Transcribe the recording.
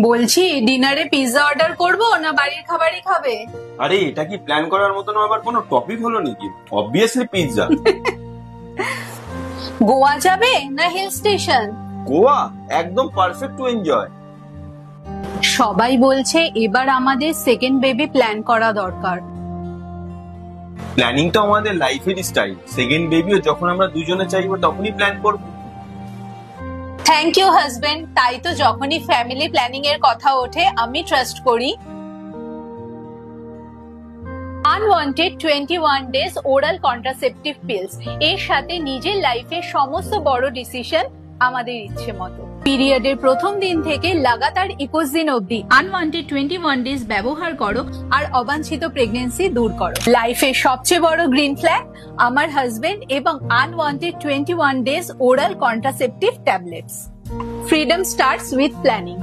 বলছি ডিনারে pizza order করব না বাড়ির খাবারই খাবে? আরে এটা কি প্ল্যান করার মতন আবার কোনো টপিক হলো নাকি? Obviously pizza. গোয়া যাবে না হিল স্টেশন? গোয়া একদম পারফেক্ট টু এনজয়। সবাই বলছে এবার আমাদের সেকেন্ড বেবি প্ল্যান করা দরকার। প্ল্যানিং তো আমাদের লাইফের স্টাইল। সেকেন্ড বেবিও যখন আমরা দুজনে চাইবো তখনই প্ল্যান করবো। Thank you husband. তাই তো যখনই ফ্যামিলি প্ল্যানিং এর কথা ওঠে আমি ট্রাস্ট করি। Unwanted 21 days oral contraceptive pills এর সাথে নিজের লাইফের সমস্ত বড় ডিসিশন আমাদের ইচ্ছে মতো। পিরিয়ডের প্রথম দিন থেকে লাগাতার 21 দিন অবধি আনওয়ান্টেড 21 ডেজ ব্যবহার করো আর অবাঞ্ছিত প্রেগন্যান্সি দূর করো। লাইফের সবচেয়ে বড় গ্রিন ফ্ল্যাগ আমার হাজবেন্ড এবং unwanted 21 days oral contraceptive tablets. Freedom starts with planning.